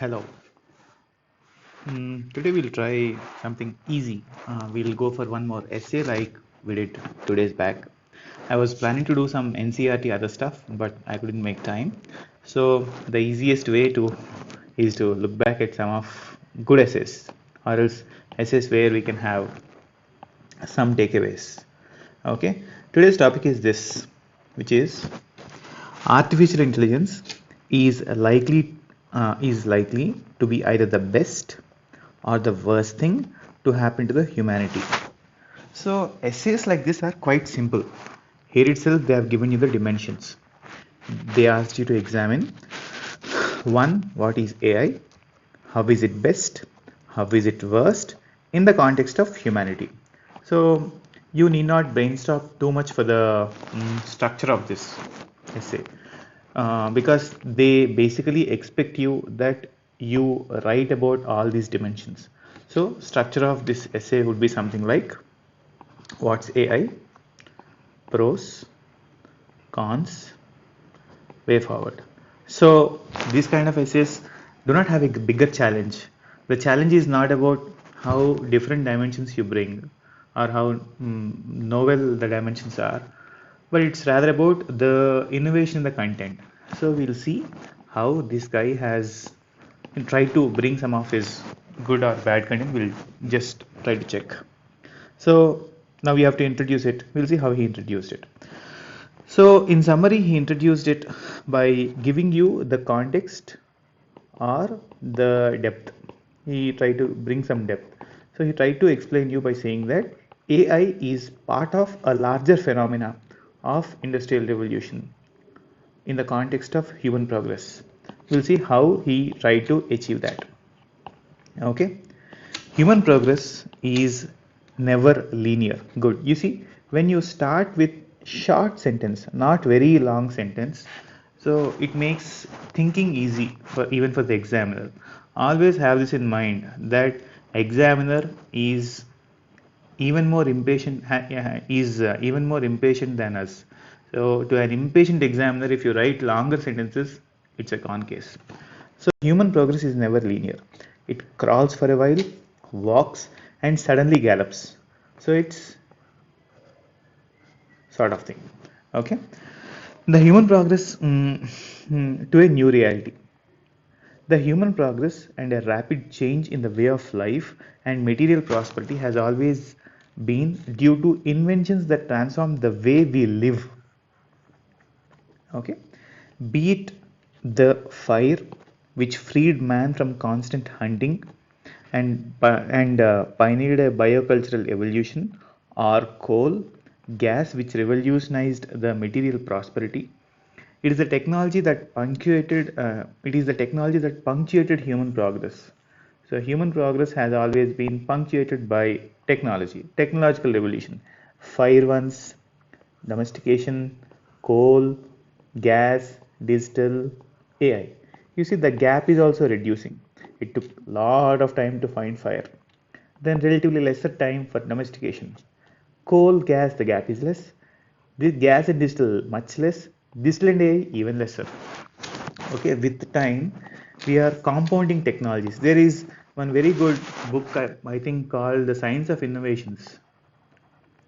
Hello. Today we'll try something easy. We'll go for one more essay like we did 2 days back. I was planning to do some NCRT other stuff, but I couldn't make time. So the easiest way to is to look back at some of good essays, or else essays where we can have some takeaways. Okay. Today's topic is this, which is artificial intelligence is likely to be either the best or the worst thing to happen to the humanity. So essays like this are quite simple. Here itself they have given you the dimensions. They asked you to examine one, what is AI, how is it best, how is it worst in the context of humanity. So you need not brainstorm too much for the structure of this essay, because they basically expect you that you write about all these dimensions. So structure of this essay would be something like what's AI, pros, cons, way forward. So these kind of essays do not have a bigger challenge. The challenge is not about how different dimensions you bring or how novel the dimensions are, but it's rather about the innovation in the content. So we'll see how this guy has tried to bring some of his good or bad content. We'll just try to check. So now we have to introduce it. We'll see how he introduced it. So in summary, he introduced it by giving you the context or the depth. He tried to bring some depth. So he tried to explain you by saying that AI is part of a larger phenomena of industrial revolution in the context of human progress. We'll see how he tried to achieve that. Okay. Human progress is never linear. Good. You see, when you start with short sentence, not very long sentence, so it makes thinking easy for even for the examiner. Always have this in mind that examiner is even more impatient even more impatient than us. So to an impatient examiner, if you write longer sentences, it's a con case. So human progress is never linear. It crawls for a while, walks, and suddenly gallops. So it's sort of thing. Okay. The human progress to a new reality. The human progress and a rapid change in the way of life and material prosperity has always been due to inventions that transform the way we live. Okay, be it the fire, which freed man from constant hunting and pioneered a biocultural evolution, or coal, gas, which revolutionized the material prosperity. It is the technology that punctuated human progress. So human progress has always been punctuated by technology, technological revolution. Fire once, domestication, coal, gas, digital, AI. You see, the gap is also reducing. It took a lot of time to find fire, then relatively lesser time for domestication. Coal, gas, the gap is less. This gas and digital much less. Digital and AI even lesser. Okay, with time we are compounding technologies. There is one very good book I think called The Science of Innovations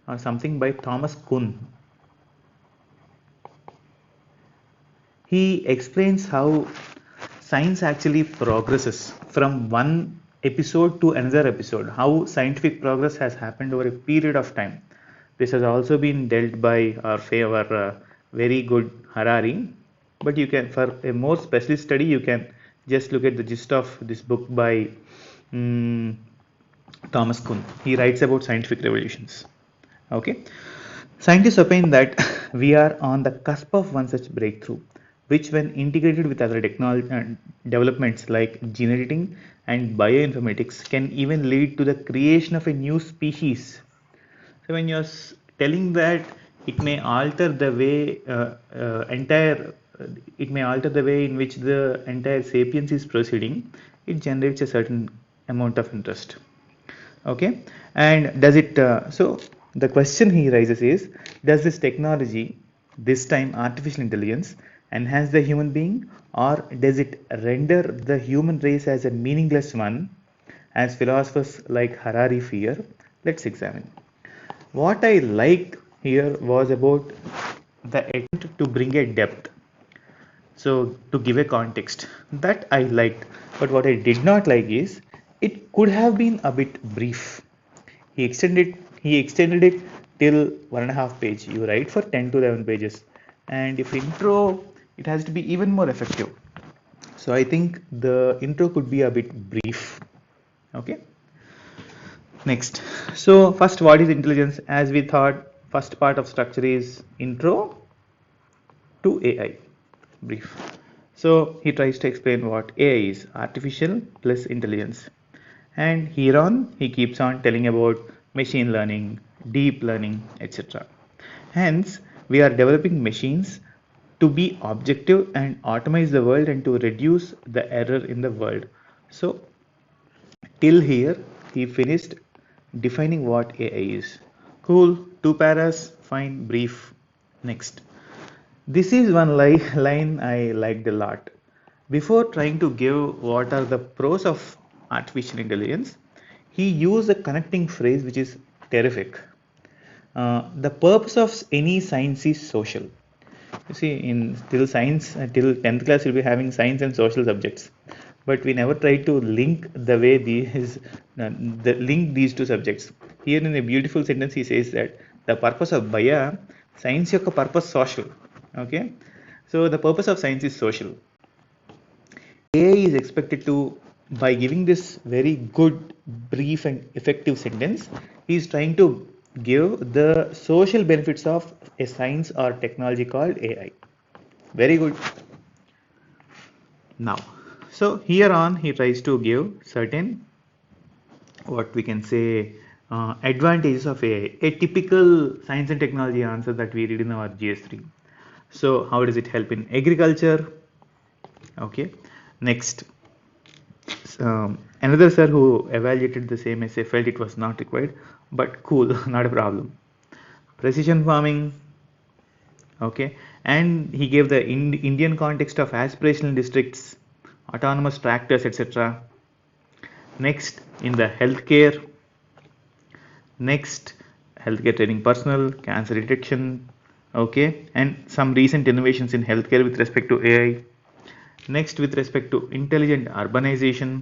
or something by Thomas Kuhn. He explains how science actually progresses from one episode to another episode, how scientific progress has happened over a period of time. This has also been dealt by our very good Harari, but you can, for a more specialist study, you can just look at the gist of this book by um, Thomas Kuhn. He writes about scientific revolutions. Okay. Scientists opine that we are on the cusp of one such breakthrough, which, when integrated with other technology developments like gene editing and bioinformatics, can even lead to the creation of a new species. So, when you're telling that it may alter the way it may alter the way in which the entire sapiens is proceeding, it generates a certain amount of interest. Okay, and does it so the question he raises is, does this technology, this time artificial intelligence enhance the human being, or does it render the human race as a meaningless one, as philosophers like Harari fear? Let's examine. What I liked here was about the attempt to bring a depth. So, to give a context, that I liked, but what I did not like is it could have been a bit brief. He extended it till 1.5 page. You write for 10 to 11 pages, and if intro, it has to be even more effective. So I think the intro could be a bit brief. Okay. Next. So first, what is intelligence? As we thought, first part of structure is intro to AI. Brief. So he tries to explain what AI is, artificial plus intelligence. And here on, he keeps on telling about machine learning, deep learning, etc. Hence, we are developing machines to be objective and automate the world and to reduce the error in the world. So, till here, he finished defining what AI is. Cool, 2 paras, fine, brief. Next. This is one line I liked a lot. Before trying to give what are the pros of artificial intelligence, he used a connecting phrase which is terrific. The purpose of any science is social. You see, in till science, till 10th class, we'll be having science and social subjects, but we never try to link the way link these two subjects. Here, in a beautiful sentence, he says that the purpose of science యొక్క purpose social. Okay, so the purpose of science is social. AI is expected to, by giving this very good, brief, and effective sentence, he is trying to give the social benefits of a science or technology called AI. Very good. Now, so here on he tries to give certain, what we can say, advantages of AI. A typical science and technology answer that we read in our GS3. So how does it help in agriculture? Okay. Next, another sir who evaluated the same essay felt it was not required, but cool, not a problem. Precision farming, okay, and he gave the Indian context of aspirational districts, autonomous tractors, etc. Next, in the healthcare, next, healthcare training personnel, cancer detection, okay, and some recent innovations in healthcare with respect to AI. Next, with respect to intelligent urbanization,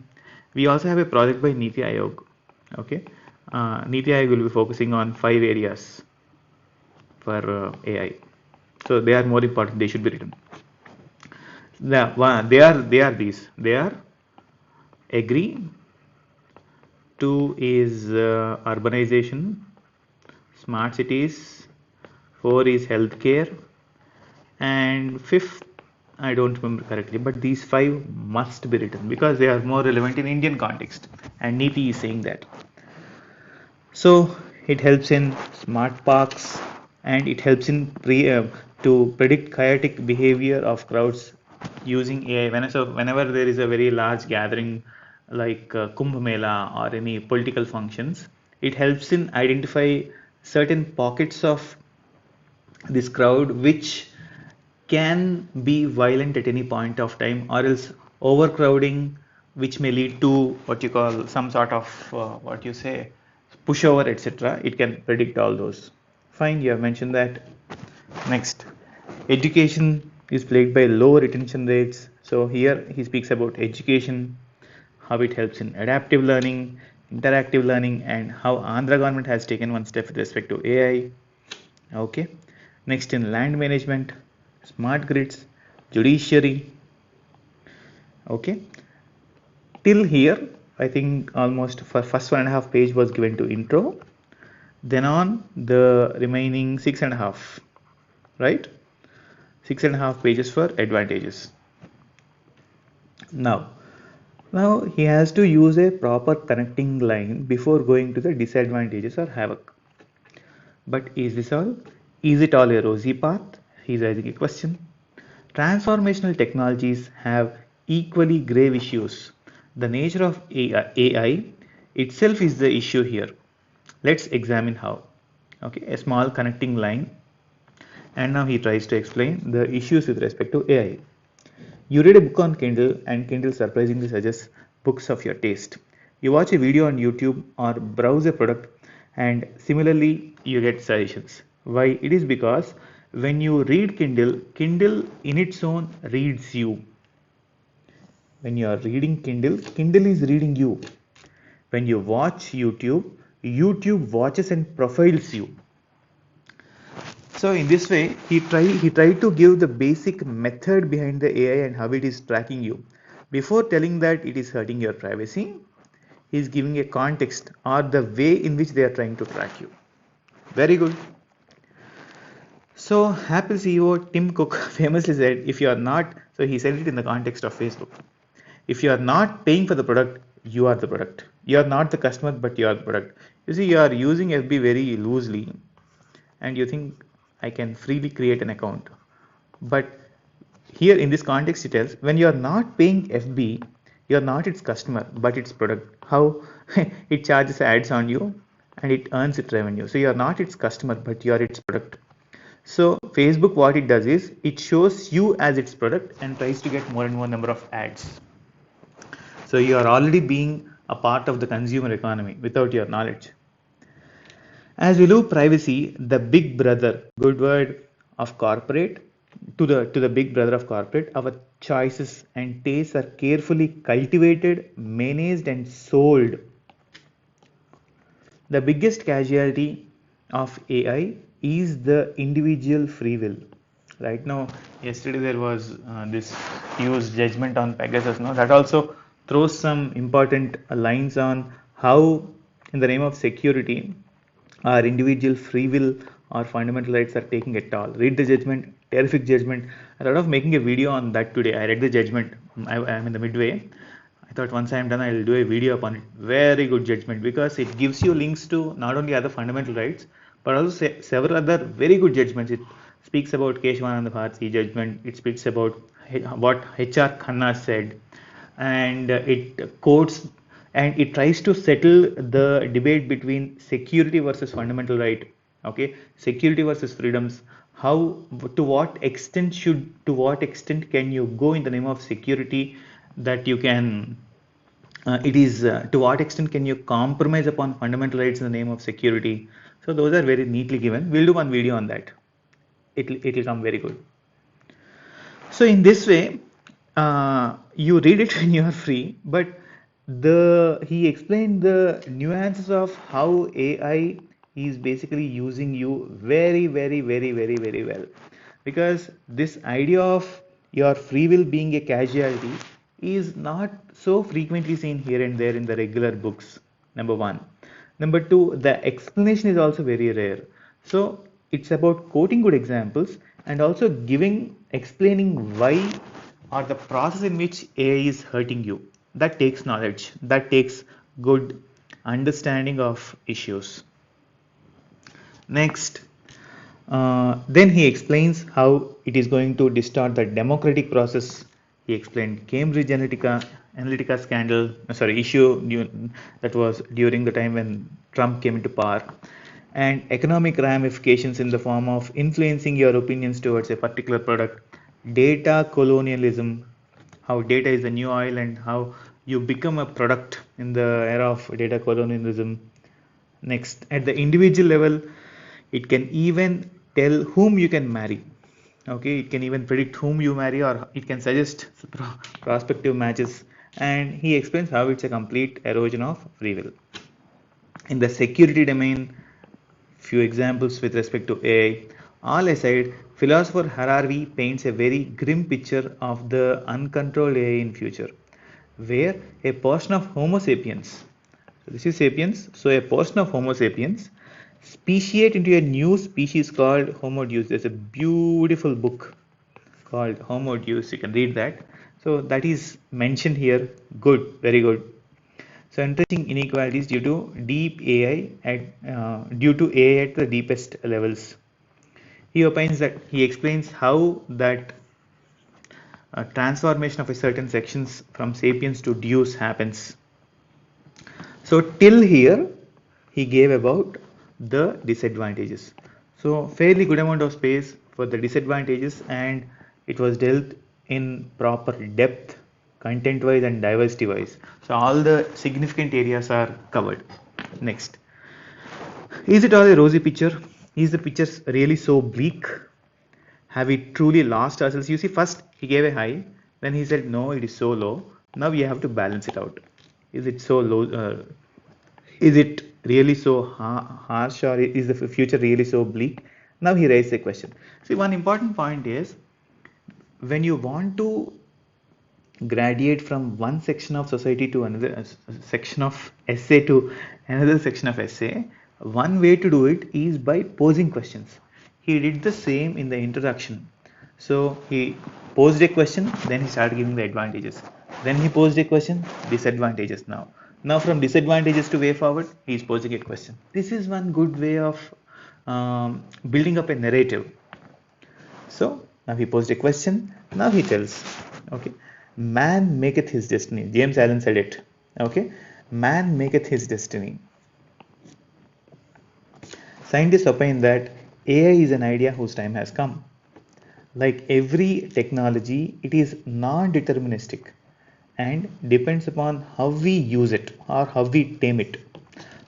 we also have a project by Niti Aayog. Okay, Niti Aayog will be focusing on 5 areas for AI. So they are more important. They should be written. They are these. They are agree. 2 is urbanization, smart cities. 4 is healthcare, and 5th, I don't remember correctly, but these 5 must be written because they are more relevant in Indian context, and Niti is saying that. So it helps in smart parks, and it helps in to predict chaotic behavior of crowds using AI. Whenever there is a very large gathering like Kumbh Mela or any political functions, it helps in identify certain pockets of this crowd which can be violent at any point of time, or else overcrowding, which may lead to what you call some sort of what you say pushover, etc. It can predict all those. Fine, you have mentioned that. Next, education is plagued by low retention rates. So here he speaks about education, how it helps in adaptive learning, interactive learning, and how Andhra government has taken one step with respect to AI. Okay. Next, in land management, smart grids, judiciary. Okay. Till here, I think almost for first 1.5 page was given to intro. Then on the remaining 6.5, right? 6.5 pages for advantages. Now he has to use a proper connecting line before going to the disadvantages or havoc. But is this all? Is it all a rosy path? He's raising a question. Transformational technologies have equally grave issues. The nature of AI itself is the issue here. Let's examine how. Okay, a small connecting line. and now he tries to explain the issues with respect to AI. You read a book on Kindle, and Kindle surprisingly suggests books of your taste. You watch a video on YouTube or browse a product, and similarly, you get suggestions. Why? It is because when you read Kindle, Kindle in its own reads you. When you are reading Kindle, Kindle is reading you. When you watch YouTube, YouTube watches and profiles you. So in this way, he tried to give the basic method behind the AI and how it is tracking you. Before telling that it is hurting your privacy, he is giving a context or the way in which they are trying to track you. Very good. So Apple CEO Tim Cook famously said, if you are not, so he said it in the context of Facebook. If you are not paying for the product, you are the product. You are not the customer, but you are the product. You see, you are using FB very loosely, and you think I can freely create an account. But here in this context, it tells when you are not paying FB, you are not its customer, but its product. How it charges ads on you and it earns its revenue. So you are not its customer, but you are its product. So Facebook, what it does is it shows you as its product and tries to get more and more number of ads. So you are already being a part of the consumer economy without your knowledge. As we love privacy, the big brother, good word of corporate, to the big brother of corporate, our choices and tastes are carefully cultivated, managed, and sold. The biggest casualty of AI is the individual free will. Right now, yesterday there was this huge judgment on Pegasus. No, that also throws some important lines on how, in the name of security, our individual free will or fundamental rights are taking a toll. Read the judgment, terrific judgment. I thought of making a video on that today. I read the judgment. I am in the midway. I thought once I am done, I will do a video upon it. Very good judgment because it gives you links to not only other fundamental rights but also several other very good judgments. It speaks about Keshavananda Bharati judgment. It speaks about what H.R. Khanna said, and it quotes and it tries to settle the debate between security versus fundamental right. Okay, security versus freedoms. How, to what extent can you go in the name of security that you can it is to what extent can you compromise upon fundamental rights in the name of security. So those are very neatly given. We'll do one video on that. It'll come very good. So in this way, you read it when you are free, but he explained the nuances of how AI is basically using you very, very, very, very, very well. Because this idea of your free will being a casualty is not so frequently seen here and there in the regular books. Number one. Number two, the explanation is also very rare. So it's about quoting good examples and also explaining why or the process in which AI is hurting you. That takes knowledge, that takes good understanding of issues. Next, then he explains how it is going to distort the democratic process. He explained Cambridge Analytica scandal, issue that was during the time when Trump came into power, and economic ramifications in the form of influencing your opinions towards a particular product, data colonialism, how data is the new oil and how you become a product in the era of data colonialism. Next, at the individual level, it can even tell whom you can marry. Okay, it can even predict whom you marry, or it can suggest prospective matches. And he explains how it's a complete erosion of free will. In the security domain, few examples with respect to AI. All aside, philosopher Harari paints a very grim picture of the uncontrolled AI in future, where a portion of Homo sapiens, so this is sapiens, so a portion of Homo sapiens speciate into a new species called Homo Deus. There's a beautiful book called Homo Deus. You can read that. So that is mentioned here. Good, very good. So interesting inequalities due to due to AI at the deepest levels. He explains how that transformation of a certain sections from sapiens to deus happens. So till here he gave about the disadvantages. So fairly good amount of space for the disadvantages, and it was dealt in proper depth, content wise and diversity wise. So all the significant areas are covered. Next, is it all a rosy picture? Is the picture really so bleak? Have we truly lost ourselves? You see, first he gave a high, then he said no, it is so low. Now we have to balance it out. Is it so low? Is it really so harsh, or is the future really so bleak? Now he raised a question. See, one important point is, when you want to graduate from one section of society to another section of essay to another section of essay, one way to do it is by posing questions. He did the same in the introduction. So he posed a question, then he started giving the advantages. Then he posed a question, disadvantages. Now from disadvantages to way forward, he is posing a question. This is one good way of building up a narrative. So now he posed a question. Now he tells, okay, man maketh his destiny. James Allen said it. Okay, man maketh his destiny. Scientists opine that AI is an idea whose time has come. Like every technology, it is non-deterministic and depends upon how we use it or how we tame it.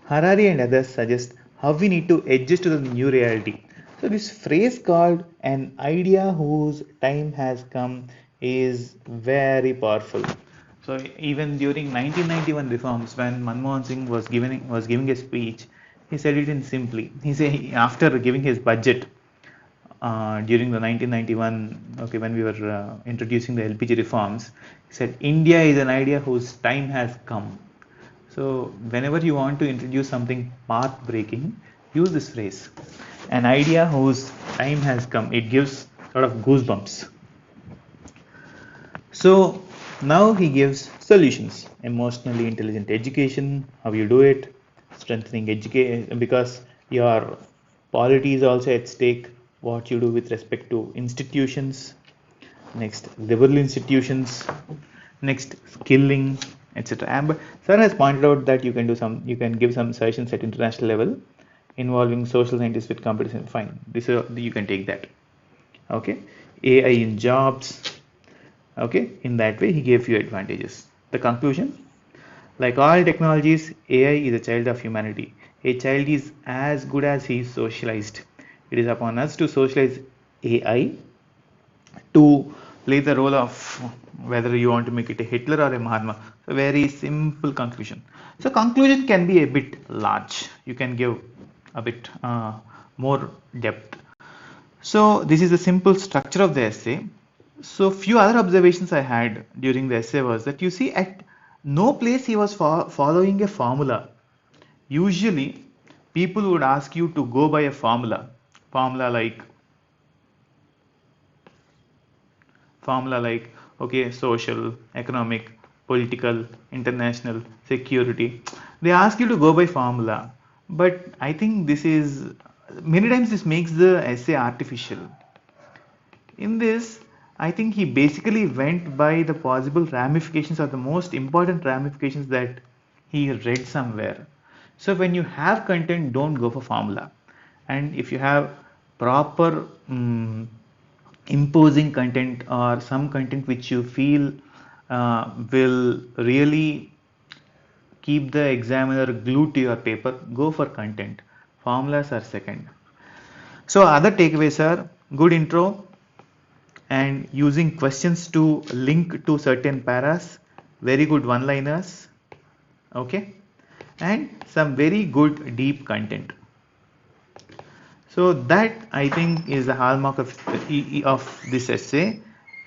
Harari and others suggest how we need to adjust to the new reality. So this phrase called an idea whose time has come is very powerful. So even during 1991 reforms, when Manmohan Singh was giving a speech, he said it in simply. He said, after giving his budget during the 1991, okay, when we were introducing the LPG reforms, he said India is an idea whose time has come. So whenever you want to introduce something path breaking, use this phrase, an idea whose time has come. It gives sort of goosebumps. So now he gives solutions: emotionally intelligent education, how you do it, strengthening education because your polity is also at stake, what you do with respect to institutions, next liberal institutions, next skilling, etc. And sir has pointed out that you can give some sessions at international level involving social scientists with competition. Fine, this you can take that. Okay, AI in jobs. Okay, in that way he gave you advantages. The conclusion: like all technologies, AI is a child of humanity. A child is as good as he is socialized. It is upon us to socialize AI to play the role of whether you want to make it a Hitler or a Mahatma. A very simple conclusion. So conclusion can be a bit large. You can give a bit more depth. So this is the simple structure of the essay. So few other observations I had during the essay was that you see at no place he was following a formula. Usually people would ask you to go by a formula like okay, social, economic, political, international, security. They ask you to go by formula, but I think many times this makes the essay artificial. In this, I think he basically went by the possible ramifications or the most important ramifications that he read somewhere. So when you have content, don't go for formula. And if you have proper imposing content or some content which you feel will really keep the examiner glued to your paper, go for content. Formulas are second. So other takeaways are good intro and using questions to link to certain paras, very good one-liners, okay, and some very good deep content. So that I think is the hallmark of this essay.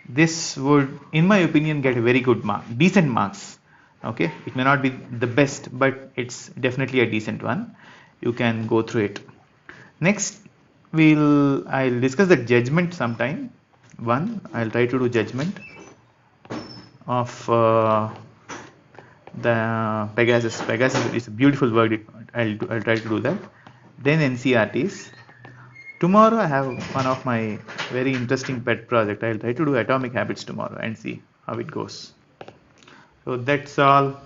This would, in my opinion, get a very good mark, decent marks. Okay, it may not be the best, but it's definitely a decent one. You can go through it. Next, I'll discuss the judgment sometime. I'll try to do judgment of the Pegasus. Pegasus is a beautiful word. I'll try to do that. Then NCRTs. Tomorrow I have one of my very interesting pet project. I'll try to do Atomic Habits tomorrow and see how it goes. So that's all.